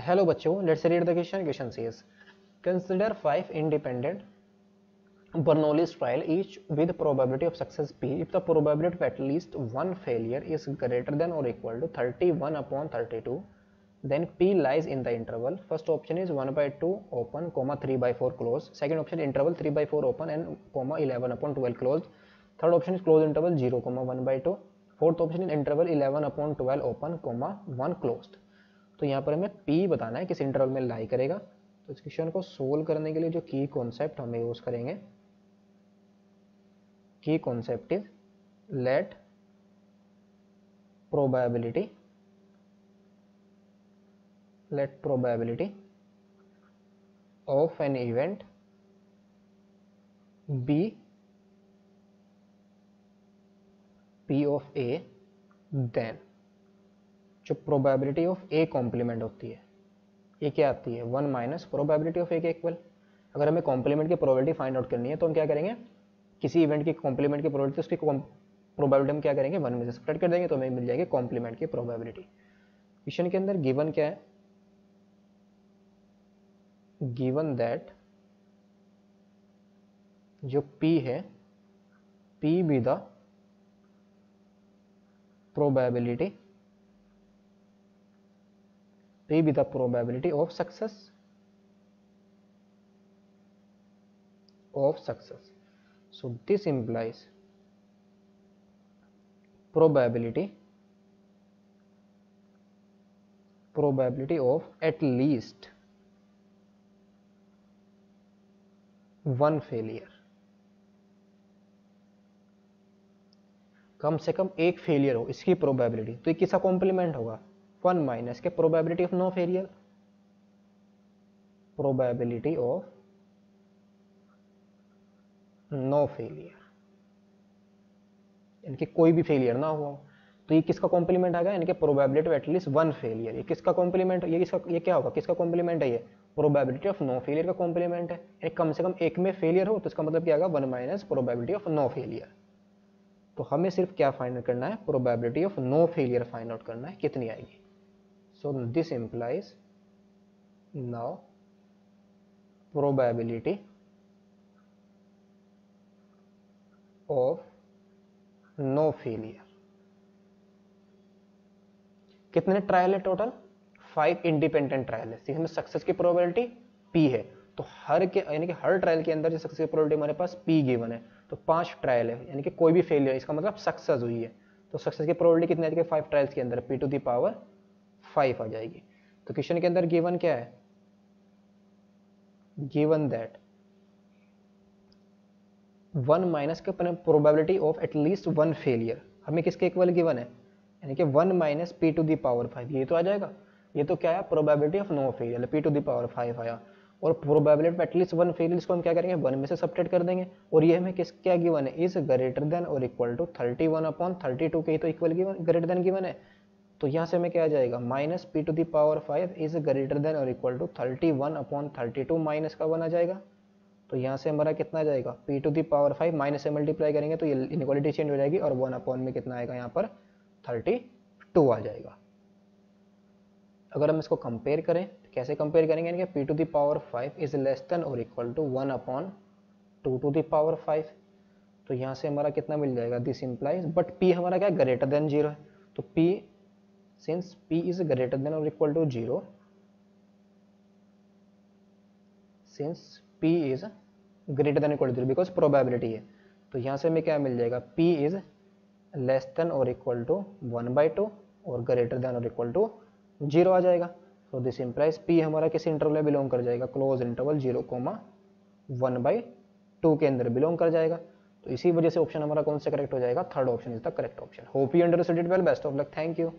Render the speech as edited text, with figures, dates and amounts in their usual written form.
Hello बच्चों, let's read the question. Question says, consider 5 independent Bernoulli's trial, each with probability of success p if the probability of at least one failure is greater than or equal to 31 upon 32, then p lies in the interval. First option is 1 by 2 open, comma 3 by 4 closed. Second option interval 3 by 4 open and comma 11 upon 12 closed. Third option is closed interval 0, comma 1 by 2. Fourth option is interval 11 upon 12 open, comma 1 closed. तो यहाँ पर हमें p बताना है किस interval में लाई करेगा। तो इस क्वेश्चन को सोल्व करने के लिए जो की कॉन्सेप्ट हमें यूज करेंगे, key concept is let probability of an event be p of a, then जो प्रोबेबिलिटी ऑफ a कॉम्प्लीमेंट होती है ये क्या आती है 1 माइनस प्रोबेबिलिटी ऑफ a के इक्वल। अगर हमें कॉम्प्लीमेंट की प्रोबेबिलिटी फाइंड आउट करनी है तो हम क्या करेंगे, किसी इवेंट की कॉम्प्लीमेंट की प्रोबेबिलिटी उसकी प्रोबेबिलिटी हम क्या करेंगे 1 में से सब्ट्रैक्ट कर देंगे तो हमें मिल जाएगी कॉम्प्लीमेंट की प्रोबेबिलिटी। क्वेश्चन के अंदर गिवन क्या है, गिवन दैट जो p है p be the probability p be the probability of success so this implies probability of at least one failure, कम से कम एक फेलियर हो इसकी प्रोबेबिलिटी। तो ये किसका कॉम्प्लीमेंट होगा 1 माइनस के probability of no failure, probability of no failure इनके कोई भी फेलियर ना हुआ। तो ये किसका कॉम्प्लीमेंट आ गया, इनके probability of at least one failure. ये किसका कॉम्प्लीमेंट, ये क्या होगा, किसका कॉम्प्लीमेंट है, ये प्रोबेबिलिटी ऑफ नो फेलियर का कॉम्प्लीमेंट है। यानी कम से कम एक में फेलियर हो तो इसका मतलब क्या आएगा 1 minus probability of no failure. तो हमें सिर्फ क्या फाइंड आउट करना है, probability of no failure find out करना है, कितनी आएगी। So this implies now probability of no failure। कितने ट्रायल है टोटल 5 इंडिपेंडेंट ट्रायल है, इसमें सक्सेस की प्रोबेबिलिटी p है। तो हर के यानी कि हर ट्रायल के अंदर जो सक्सेस की प्रोबेबिलिटी हमारे पास p गिवन है। तो 5 ट्रायल है यानी कि कोई भी फेलियर, इसका मतलब सक्सेस हुई है। तो सक्सेस की प्रोबेबिलिटी कितनी आती है 5 ट्रायल्स के अंदर p टू द पावर 5 आ जाएगी। तो क्वेश्चन के अंदर गिवन क्या है, गिवन दैट 1 माइनस के probability of at least one failure हमें किसके इक्वल गिवन है, यानी कि 1 minus p to the power 5। ये तो आ जाएगा, ये तो क्या है probability of no failure, p to the power 5 आया। और probability of at least one failure इसको हम क्या करेंगे 1 में से सब्ट्रैक्ट कर देंगे। और ये हमें किस क्या गिवन है, इज ग्रेटर देन और इक्वल टू 31 अपॉन 32 के ही तो equal given greater than given है। तो यहाँ से हमें क्या आ जाएगा minus p to the power 5 is greater than और इक्वल टू 31 अपॉन 32 माइनस का 1 आ जाएगा। तो यहाँ से हमारा कितना आ जाएगा p to the power 5 minus से मल्टीप्लाई करेंगे तो ये इनइक्वालिटी चेंज हो जाएगी और 1 अपॉन में कितना आएगा यहाँ पर 32 आ जाएगा। अगर हम इसको कंपेयर करें तो कैसे कंपेयर करेंगे, यानी कि p to the power 5 is less than और equal to 1 upon 2 to the power 5। तो यहाँ से हमारा कितना मिल जाएगा, दिस इंप्लाइज, बट p हमारा क्या ग्रेटर देन 0 है। तो p since p is greater than or equal to 0, since p is greater than or equal to 0 because probability है। तो यहाँ से हमें क्या मिल जाएगा p is less than or equal to 1/2 और greater than or equal to 0 आ जाएगा। so this implies p हमारा किस इंटरवल में बिलोंग कर जाएगा, क्लोज इंटरवल 0,1/2 के अंदर बिलोंग कर जाएगा। तो इसी वजह से ऑप्शन हमारा कौन सा करेक्ट हो जाएगा, third option is the correct option. Hope you understood it well, best of luck, thank you.